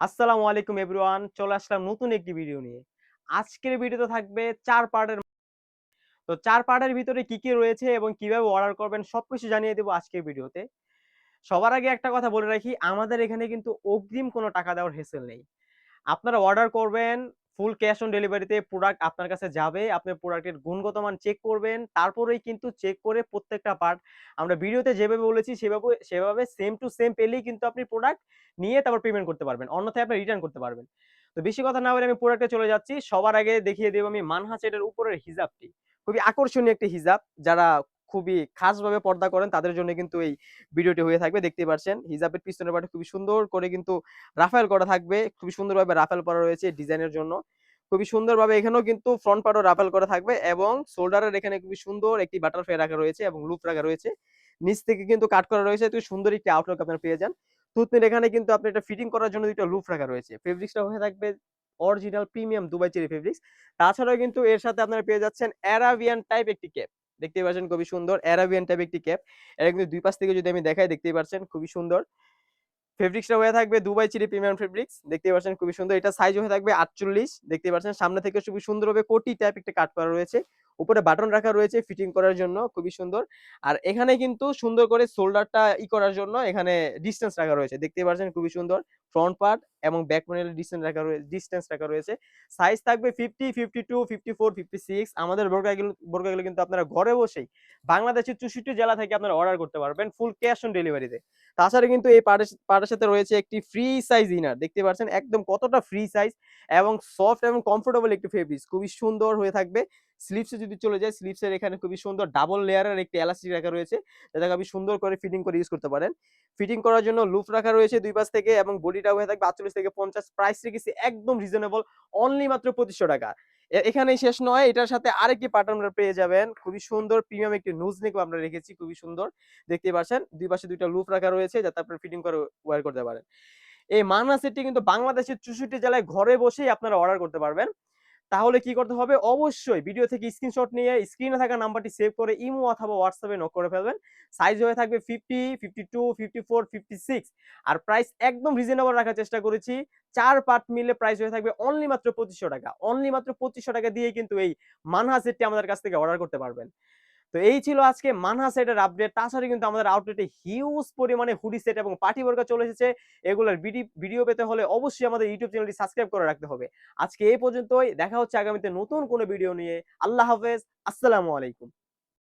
আসসালামু আলাইকুম এভরিওয়ান, চলে আসলাম নতুন একটি ভিডিও নিয়ে। আজকের ভিডিওতে থাকবে ৪ পার্টের। তো ৪ পার্টের ভিতরে কি, কি রয়েছে এবং কিভাবে অর্ডার করবেন সবকিছু জানিয়ে দেব আজকের ভিডিওতে। সবার আগে একটা কথা বলে রাখি, আমাদের এখানে কিন্তু অগ্রিম কোনো টাকা দেওয়ার হেসেল নেই। আপনারা অর্ডার করবেন, ফুল ক্যাশ অন ডেলিভারিতে প্রোডাক্ট আপনার কাছে যাবে। আপনি প্রোডাক্টের গুণগত মান চেক করবেন। তারপরেই কিন্তু চেক করে প্রত্যেকটা পার্ট আমরা ভিডিওতে যেভাবে বলেছি সেভাবে সেম টু সেম পেলেই কিন্তু আপনি প্রোডাক্ট নিয়ে তারপর পেমেন্ট করতে পারবেন। অন্যথায় আপনি রিটার্ন করতে পারবেন। তো বেশি কথা না বলে আমি প্রোডাক্টে চলে যাচ্ছি। সবার আগে দেখিয়ে দেব আমি মানহা সেটের উপরের হিজাবটি। খুবই আকর্ষণীয় একটি হিজাব। যারা খুবই খাসভাবে পর্দা করেন তাদের জন্য কিন্তু এই ভিডিওটি হয়ে থাকবে। দেখতেই পাচ্ছেন হিজাবের পিছনের পার্টে খুবই সুন্দর করে কিন্তু রাফেল করা থাকবে। খুবই সুন্দরভাবে রাফেল করা রয়েছে ডিজাইনের জন্য। খুবই সুন্দরভাবে এখানেও কিন্তু ফ্রন্ট পার্টও রাফেল করা থাকবে এবং শোল্ডারের এখানে খুবই সুন্দর একটি বাটারফ্লাই রাখা রয়েছে এবং লুপ রাখা রয়েছে। নিচ থেকে কিন্তু কাট করা রয়েছে। তো সুন্দর একটি আউটলুক আপনারা পেয়ে যান। থুতনির এখানে কিন্তু আপনি এটা ফিটিং করার জন্য ২ টা লুপ রাখা রয়েছে। ফেব্রিক্সটা হয়ে থাকবে original premium Dubai cherry fabrics. তাছাড়াও কিন্তু এর সাথে আপনারা পেয়ে যাচ্ছেন অ্যারাবিয়ান টাইপ একটি ক্যাপ। দেখতেই পাচ্ছেন খুবই সুন্দর অ্যারাবিয়ান টাইপ একটি ক্যাপ। এটা কিন্তু ২ পাশ থেকে যদি আমি দেখাই দেখতেই পাচ্ছেন খুবই সুন্দর। ফেব্রিক্সটা হয়ে থাকবে দুবাই চেরি প্রিমিয়াম ফেব্রিক্স। দেখতেই পাচ্ছেন খুবই সুন্দর। এটা সাইজ হয়ে থাকবে ৪৮। দেখতেই পাচ্ছেন সামনে থেকে খুবই সুন্দরভাবে কোটি টাইপ একটা কাট করা রয়েছে। উপরে বাটন রাখা রয়েছে ফিটিং করার জন্য খুবই সুন্দর। আর এখানে কিন্তু সুন্দর করে শোল্ডারটা করার জন্য এখানে ডিসট্যান্স রাখা রয়েছে। দেখতেই পাচ্ছেন খুবই সুন্দর। ফ্রন্ট পার্ট এবং ব্যাক প্যানেলের ডিসট্যান্স রাখা রয়েছে। সাইজ থাকবে 50, 52, 54, 56। আমাদের বোরকাগুলো কিন্তু আপনারা ঘরে বসেই বাংলাদেশের ৬৪ জেলা থেকে আপনারা অর্ডার করতে পারবেন ফুল ক্যাশ অন ডেলিভারিতে। তাছাড়া কিন্তু এই পার্টের সাথে রয়েছে একটি ফ্রি সাইজ ইনার। দেখতে পাচ্ছেন একদম কতটা ফ্রি সাইজ এবং সফট এবং কমফোর্টেবল একটি ফেব্রিক্স। খুবই সুন্দর হয়ে থাকবে। স্লিপসে যদি চলে যাই, স্লিপসের এখানে খুবই সুন্দর ডাবল লেয়ারের একটি এলাস্টিক রাখা রয়েছে। যাতে আপনি সুন্দর করে ফিটিং করে ইউজ করতে পারেন। ফিটিং করার জন্য লুপ রাখা রয়েছে ২ পাশ থেকে এবং বডিটা হয়ে থাকবে ৪৮ থেকে ৫০। প্রাইস রেখেছি একদম রিজনেবল, অনলি মাত্র ৳২৫০০। এখানেই শেষ নয়, এটার সাথে আরেকটি পার্ট আপনারা পেয়ে যাবেন। খুবই সুন্দর প্রিমিয়াম একটি নোজ নেকও আমরা রেখেছি। খুবই সুন্দর। দেখতেই পাচ্ছেন ২ পাশে ২ টা লুপ রাখা রয়েছে যাতে আপনারা ফিটিং করে ওয়্যার করতে পারেন। এই মান্না সেটটি কিন্তু বাংলাদেশের ৬৪ জেলায় ঘরে বসেই আপনারা অর্ডার করতে পারবেন। তাহলে কি করতে হবে? অবশ্যই ভিডিও থেকে স্ক্রিনশট নিয়ে স্ক্রিনে থাকা নাম্বারটি সেভ করে ইমো অথবা হোয়াটসঅ্যাপে নক করে ফেলবেন। সাইজ হয়ে থাকবে 50, 52, 54, 56 আর প্রাইস একদম রিজনেবল রাখার চেষ্টা করেছি। ৪ পার্ট মিলে প্রাইস হয়ে থাকবে অনলি মাত্র ৳২৫০০। অনলি মাত্র ৳২৫০০ দিয়েই কিন্তু এই মানহা সেটটি আমাদের কাছ থেকে অর্ডার করতে পারবেন। তো এই ছিল আজকে মানহা সেটের আপডেট। তাছাড়া কিন্তু আমাদের আউটলেটে হিউজ পরিমাণে হুডি সেট এবং পার্টি বোরকা চলে এসেছে। এগুলোর ভিডিও পেতে হলে অবশ্যই আমাদের ইউটিউব চ্যানেলটি সাবস্ক্রাইব করে রাখতে হবে। আজকে এই পর্যন্তই। দেখা হচ্ছে আগামীতে নতুন কোনো ভিডিও নিয়ে। আল্লাহ হাফেজ। আসসালামু আলাইকুম।